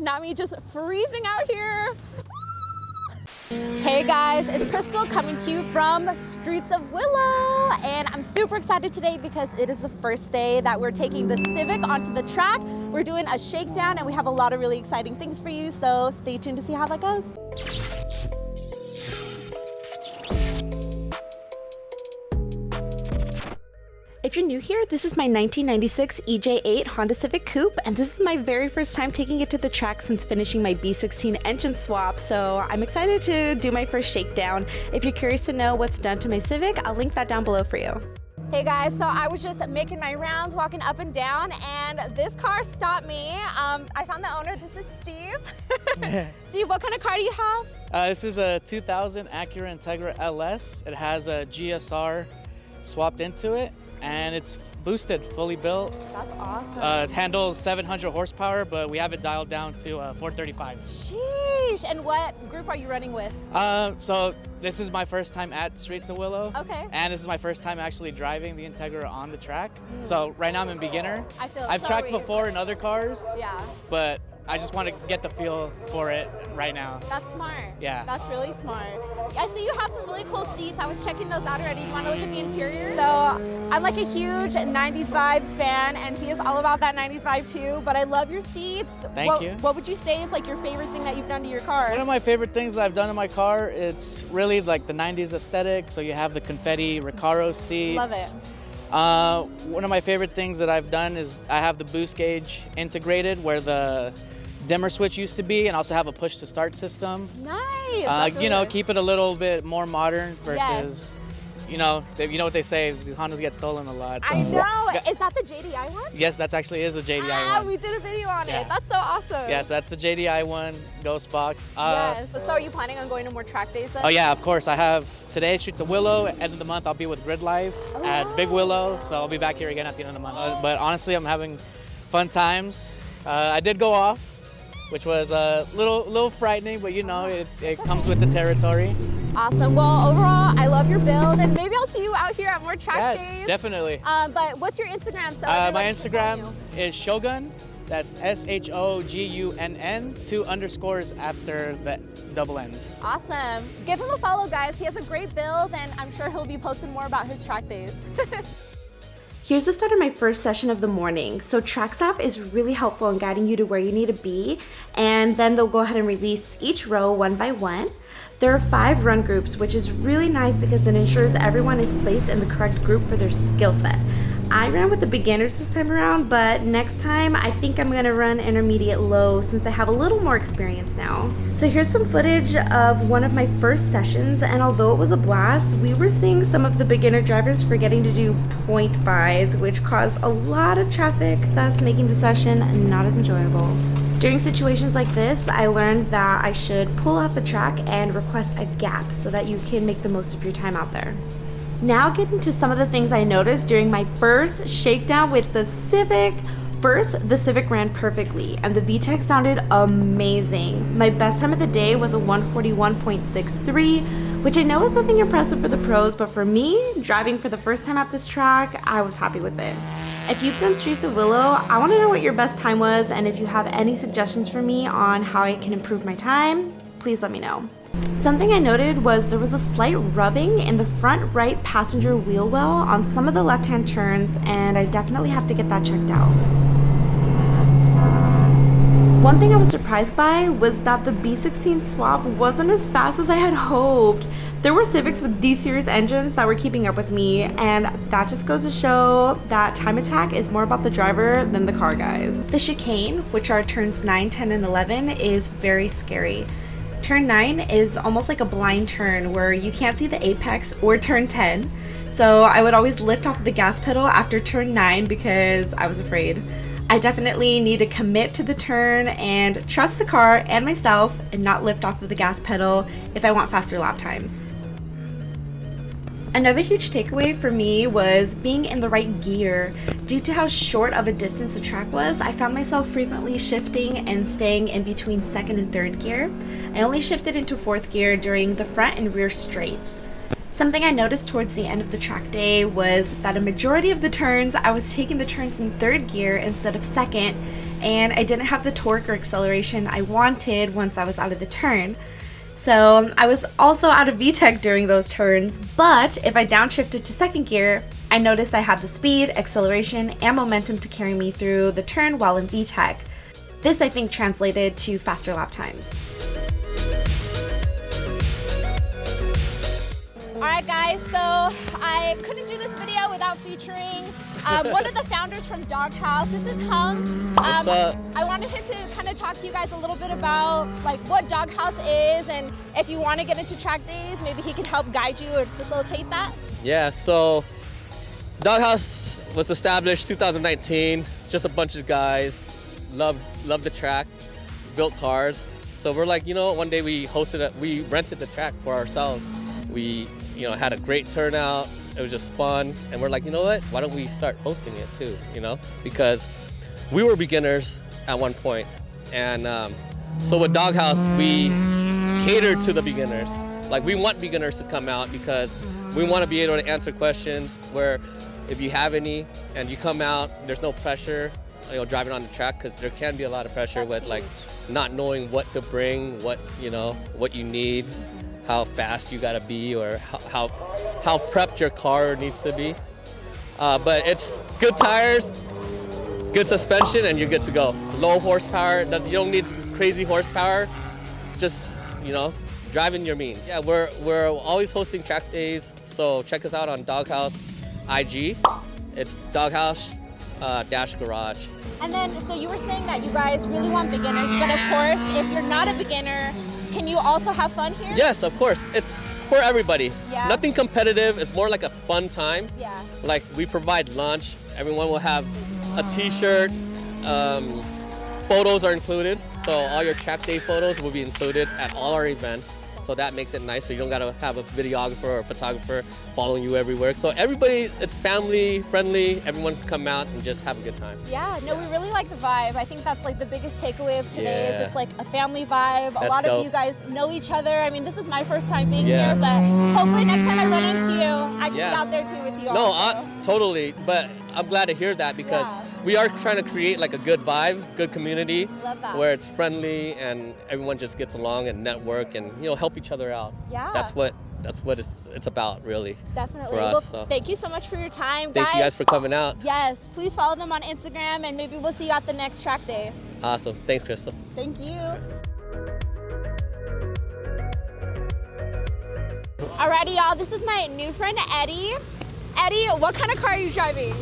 not me just freezing out here. Hey guys, it's Crystal coming to you from streets of Willow, and I'm super excited today because it is the first day that we're taking the Civic onto the track. We're doing a shakedown and we have a lot of really exciting things for you, so stay tuned to see how that goes. If you're new here, this is my 1996 EJ8 Honda Civic Coupe, and this is my very first time taking it to the track since finishing my B16 engine swap, so I'm excited to do my first shakedown. If you're curious to know what's done to my Civic, I'll link that down below for you. Hey guys, so I was just making my rounds, walking up and down, and this car stopped me. I found the owner. This is Steve. Steve, what kind of car do you have? This is a 2000 Acura Integra LS. It has a GSR swapped into it, and it's boosted, fully built. That's awesome. It handles 700 horsepower, but we have it dialed down to 435. Sheesh! And what group are you running with? So this is my first time at Streets of Willow. Okay. And this is my first time actually driving the Integra on the track. So right now I'm in beginner. I've tracked before in other cars. Yeah. But I just want to get the feel for it right now. That's smart. Yeah. That's really smart. I see you have some really cool seats. I was checking those out already. You want to look at the interior? So I'm like a huge 90s vibe fan, and he is all about that 90s vibe too, but I love your seats. Thank you. What would you say is like your favorite thing that you've done to your car? One of my favorite things that I've done in my car, it's really like the 90s aesthetic. So you have the confetti Recaro seats. Love it. One of my favorite things that I've done is I have the boost gauge integrated where the dimmer switch used to be, and also have a push to start system. Nice. You know, keep it a little bit more modern versus, yes. you know what they say, these Hondas get stolen a lot. So. I know. Is that the JDI one? Yes, that actually is a JDI one. We did a video on it. That's so awesome. Yes, that's the JDI one, Ghost Box. Yes. So are you planning on going to more track days then? Oh yeah, of course. I have today Streets of Willow. End of the month I'll be with Grid Life at Big Willow, so I'll be back here again at the end of the month. But honestly, I'm having fun times. I did go off, which was a little frightening, but you know, it comes with the territory. Awesome. Well, overall, I love your build, and maybe I'll see you out here at more track days. Definitely. But what's your Instagram? So my Instagram is Shogun. That's SHOGUNN, 2 underscores after the double N's. Awesome. Give him a follow, guys. He has a great build, and I'm sure he'll be posting more about his track days. Here's the start of my first session of the morning. So track staff is really helpful in guiding you to where you need to be, and then they'll go ahead and release each row one by one. There are 5 run groups, which is really nice because it ensures everyone is placed in the correct group for their skill set. I ran with the beginners this time around, but next time I think I'm gonna run intermediate low since I have a little more experience now. So here's some footage of one of my first sessions, and although it was a blast, we were seeing some of the beginner drivers forgetting to do point buys, which caused a lot of traffic, thus making the session not as enjoyable. During situations like this, I learned that I should pull off the track and request a gap so that you can make the most of your time out there. Now getting to some of the things I noticed during my first shakedown with the Civic. First, the Civic ran perfectly and the VTEC sounded amazing. My best time of the day was a 141.63, which I know is nothing impressive for the pros, but for me, driving for the first time at this track, I was happy with it. If you've done Streets of Willow, I want to know what your best time was, and if you have any suggestions for me on how I can improve my time, please let me know. Something I noted was there was a slight rubbing in the front right passenger wheel well on some of the left-hand turns, and I definitely have to get that checked out. One thing I was surprised by was that the B16 swap wasn't as fast as I had hoped. There were Civics with D-series engines that were keeping up with me, and that just goes to show that time attack is more about the driver than the car guys. The chicane, which are turns 9, 10, and 11, is very scary. Turn 9 is almost like a blind turn where you can't see the apex or turn 10. So I would always lift off the gas pedal after turn 9 because I was afraid. I definitely need to commit to the turn and trust the car and myself and not lift off of the gas pedal if I want faster lap times. Another huge takeaway for me was being in the right gear. Due to how short of a distance the track was, I found myself frequently shifting and staying in between 2nd and 3rd gear. I only shifted into 4th gear during the front and rear straights. Something I noticed towards the end of the track day was that a majority of the turns, I was taking the turns in 3rd gear instead of 2nd, and I didn't have the torque or acceleration I wanted once I was out of the turn. So I was also out of VTEC during those turns, but if I downshifted to second gear, I noticed I had the speed, acceleration, and momentum to carry me through the turn while in VTEC. This, I think, translated to faster lap times. Alright guys, so I couldn't do this video without featuring one of the founders from DogHouse. This is Hung. What's up? I wanted him to kind of talk to you guys a little bit about like what DogHouse is, and if you want to get into track days, maybe he can help guide you and facilitate that. Yeah, so DogHouse was established 2019. Just a bunch of guys, love the track, built cars. So we're like, you know, one day we rented the track for ourselves. We, you know, had a great turnout. It was just fun, and we're like, you know what? Why don't we start hosting it too? You know, because we were beginners at one point, and so with DogHouse, we cater to the beginners. Like, we want beginners to come out because we want to be able to answer questions where, if you have any, and you come out, there's no pressure, you know, driving on the track, because there can be a lot of pressure with like not knowing what to bring, what you need, how fast you gotta be, or how prepped your car needs to be. But it's good tires, good suspension, and you're good to go. Low horsepower, you don't need crazy horsepower, just, you know, driving your means. Yeah, we're always hosting track days, so check us out on DogHouse IG. It's DogHouse Garage. And then, so you were saying that you guys really want beginners, but of course, if you're not a beginner, can you also have fun here? Yes, of course. It's for everybody. Yeah. Nothing competitive. It's more like a fun time. Yeah. Like, we provide lunch. Everyone will have a t-shirt. Photos are included. So all your track day photos will be included at all our events. So that makes it nice. So you don't gotta have a videographer or a photographer following you everywhere. So everybody, it's family friendly. Everyone can come out and just have a good time. Yeah, no, we really like the vibe. I think that's like the biggest takeaway of today is Yeah. it's like a family vibe. That's a lot dope. of you guys know each other. I mean, this is my first time being Yeah. here, but hopefully next time I run into you, I can Yeah. be out there too with you. No, also. totally. But I'm glad to hear that, because Yeah. we are trying to create like a good vibe, good community, Love that. where it's friendly and everyone just gets along and network and, you know, help each other out. Yeah. That's what it's about, really. Definitely. For us, Well, so. thank you so much for your time, Thank you guys for coming out. Yes, please follow them on Instagram, and maybe we'll see you at the next track day. Awesome. Thanks, Crystal. Thank you. Alrighty, y'all, this is my new friend, Eddie. Eddie, what kind of car are you driving?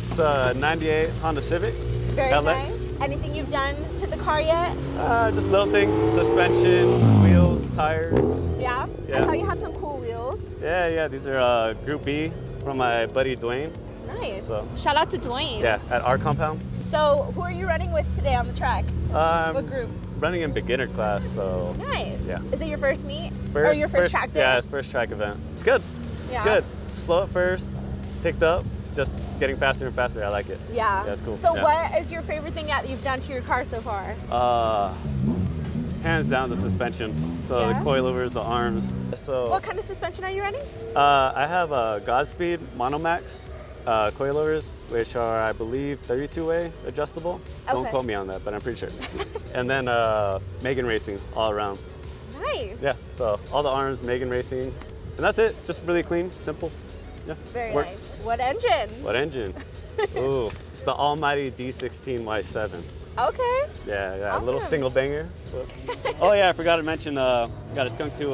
It's a 98 Honda Civic. Very LX. nice. Anything you've done to the car yet? Just little things, suspension, wheels, tires. Yeah? I Yeah. saw you have some cool wheels. Yeah, these are Group B from my buddy Dwayne. Nice. So- Shout out to Dwayne. Yeah, at our compound. So, who are you running with today on the track? What group? Running in beginner class, so. Nice. Yeah. Is it your first meet? Or your first track day? Yeah, it's first track event. It's good. Yeah. It's good. Slow at first, picked up. It's just getting faster and faster. I like it. Yeah. Yeah, it's cool. So Yeah. what is your favorite thing that you've done to your car so far? Hands down the suspension. So Yeah? the coilovers, the arms. So What kind of suspension are you running? I have a Godspeed Monomax coilovers, which are, I believe, 32-way adjustable. Don't Okay. quote me on that, but I'm pretty sure. And then Megan Racing all around. Nice. Yeah, so all the arms, Megan Racing. And that's it, just really clean, simple. Yeah, Very works. nice. What engine? What engine? Ooh, it's the almighty D16 Y7. Okay. Yeah, a little Awesome. single banger. Oh yeah, I forgot to mention, got a Skunk 2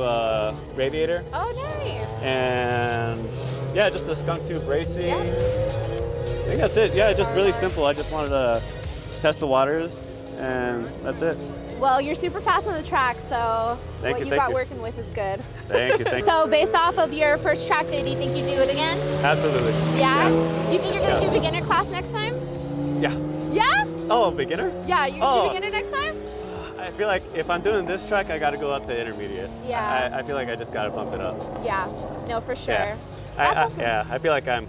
radiator. Oh, nice. And yeah, just the Skunk 2 bracing. Yeah. I think that's it. Yeah, just really simple. I just wanted to test the waters, and that's it. Well, you're super fast on the track, so Thank what you, you got thank you. working with is good. Thank you, thank you. So based off of your first track day, do you think you do it again? Absolutely. Yeah? You think you're gonna Yeah. do beginner class next time? Yeah. Yeah? Oh, beginner? Yeah, you Oh. do beginner next time? I feel like if I'm doing this track, I got to go up to intermediate. Yeah. I feel like I just got to bump it up. Yeah. No, for sure. Yeah. That's awesome. Yeah, I feel like I'm,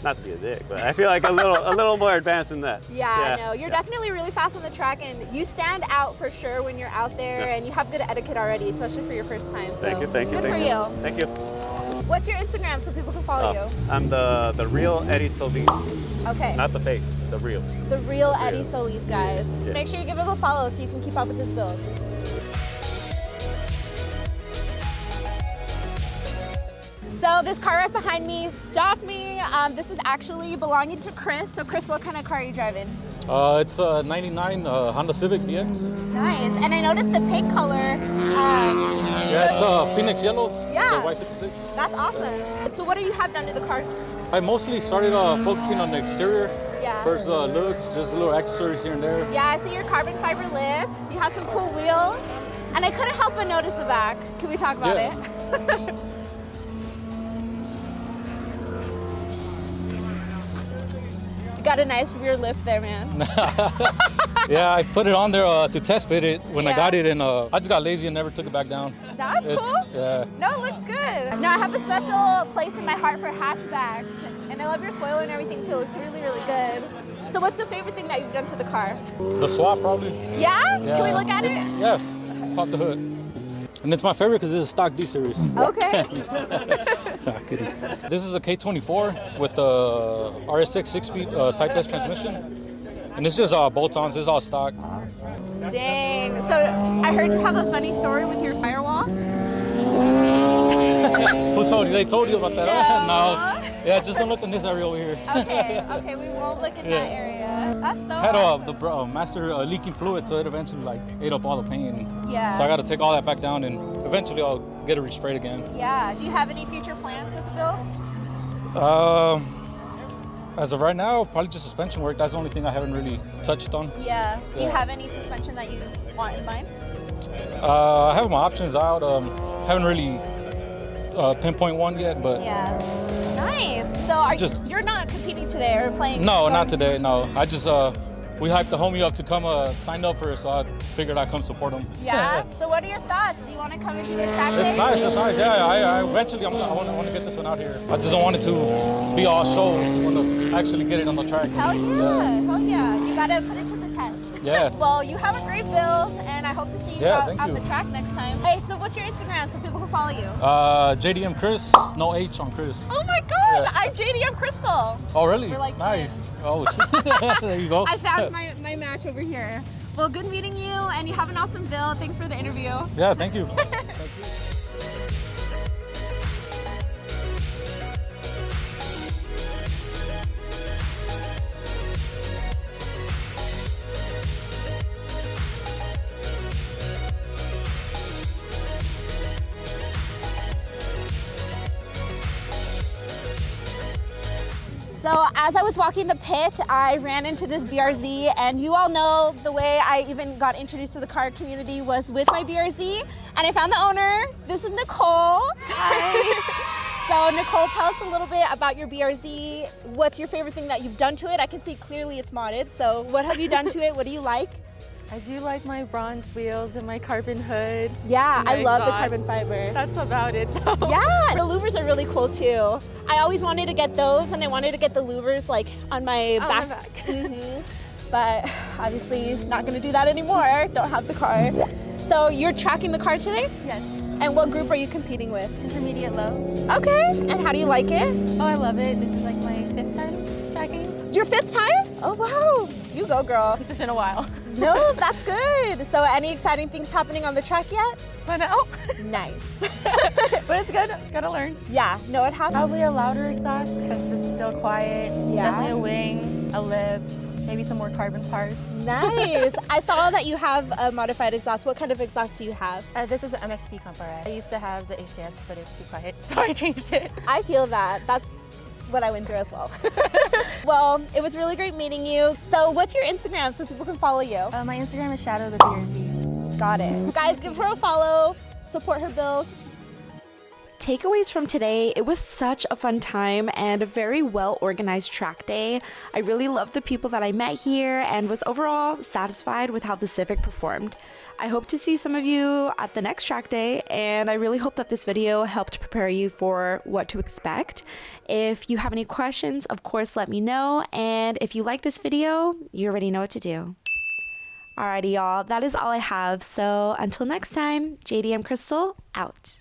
not to be a dick, but I feel like a little more advanced than that. Yeah, no, you're definitely really fast on the track, and you stand out for sure when you're out there, Yeah. and you have good etiquette already, especially for your first time. So Thank you, thank you. Good thank for you. you. Thank you. What's your Instagram so people can follow you? I'm the real Eddie Solis. Okay. Not the fake, the real. The real Eddie Solis, guys. Yeah. Make sure you give him a follow so you can keep up with his build. So this car right behind me stopped me. This is actually belonging to Chris. So Chris, what kind of car are you driving? It's a 99 Honda Civic DX. Nice. And I noticed the paint color. Yeah, it's Phoenix Yellow. Yeah. The Y56. That's awesome. So what do you have done to the car? I mostly started focusing on the exterior. Yeah. First looks, just little accessories here and there. Yeah, I see your carbon fiber lip. You have some cool wheels. And I couldn't help but notice the back. Can we talk about it? You got a nice rear lip there, man. Yeah, I put it on there to test fit it when I Yeah. got it, and I just got lazy and never took it back down. That's cool. Yeah. No, it looks good. No, I have a special place in my heart for hatchbacks. And I love your spoiler and everything too. It looks really, really good. So what's the favorite thing that you've done to the car? The swap, probably. Yeah? Yeah. Can we look at it? Yeah, pop the hood. And it's my favorite because this is a stock D series. Okay. Nah, kidding. This is a K24 with the RS6 6-speed Type S transmission. And it's just bolt-ons, it's all stock. Dang. So I heard you have a funny story with your firewall. Who told you? They told you about that? Yeah. No. Yeah, just don't look in this area over here. Okay, we won't look in that area. That's so Had awesome. the master leaking fluid, so it eventually like ate up all the paint. Yeah. So I got to take all that back down, and eventually I'll get it resprayed again. Yeah. Do you have any future plans with the build? As of right now, probably just suspension work. That's the only thing I haven't really touched on. Yeah. Do you Yeah. have any suspension that you want in mind? I have my options out. Haven't really pinpoint one yet, but Yeah. Nice. So are Just- you're not competing today or playing? no, or- not today. No, I just we hyped the homie up to come sign up for it, so I figured I'd come support him. Yeah. So what are your thoughts? Do you want to come and do a track day? It's nice. It's nice. Yeah, I eventually I want to get this one out here. I just don't want it to be all show when I actually get it on the track. Hell yeah. Hell yeah. You gotta put it to the test. Yeah. Well, you have a great build, and I hope to see you Yeah, out thank on you. the track next time. Hey, so what's your Instagram so people can follow you? JDM Chris, no H on Chris. Oh my gosh, Yeah. I'm JDM Crystal. Oh really? We're like nice. Oh shit. There you go. I found my match over here. Well, good meeting you, and you have an awesome build. Thanks for the interview. Yeah, thank you. So as I was walking the pit, I ran into this BRZ, and you all know the way I even got introduced to the car community was with my BRZ, and I found the owner. This is Nicole. Hi. So Nicole, tell us a little bit about your BRZ. What's your favorite thing that you've done to it? I can see clearly it's modded, so what have you done to it? What do you like? I do like my bronze wheels and my carbon hood. Yeah, and I my love the exhaust. carbon fiber. That's about it though. Yeah, the louvers are really cool too. I always wanted to get those, and I wanted to get the louvers like on my On back. the back. But obviously not gonna do that anymore. Don't have the car. So you're tracking the car today? Yes. And what group are you competing with? Intermediate low. Okay, and how do you like it? Oh, I love it. This is like my 5th time tracking. Your 5th time? Oh wow, you go girl. It's just been a while. No, that's good. So any exciting things happening on the track yet? It's fun out. Nice. But it's good. Gotta learn. Yeah, no it happened. Probably a louder exhaust because it's still quiet. Yeah. Definitely a wing, a lip, maybe some more carbon parts. Nice. I saw that you have a modified exhaust. What kind of exhaust do you have? This is an MXP Comfort. I used to have the HDS, but it's too quiet, so I changed it. I feel that. That's what I went through as well. Well, it was really great meeting you. So what's your Instagram so people can follow you? My Instagram is Shadow the BRZ. Got it. Guys, give her a follow, support her build. Takeaways from today, it was such a fun time and a very well organized track day. I really loved the people that I met here and was overall satisfied with how the Civic performed. I hope to see some of you at the next track day, and I really hope that this video helped prepare you for what to expect. If you have any questions, of course, let me know. And if you like this video, you already know what to do. Alrighty, y'all, that is all I have. So until next time, JDM Crystal out.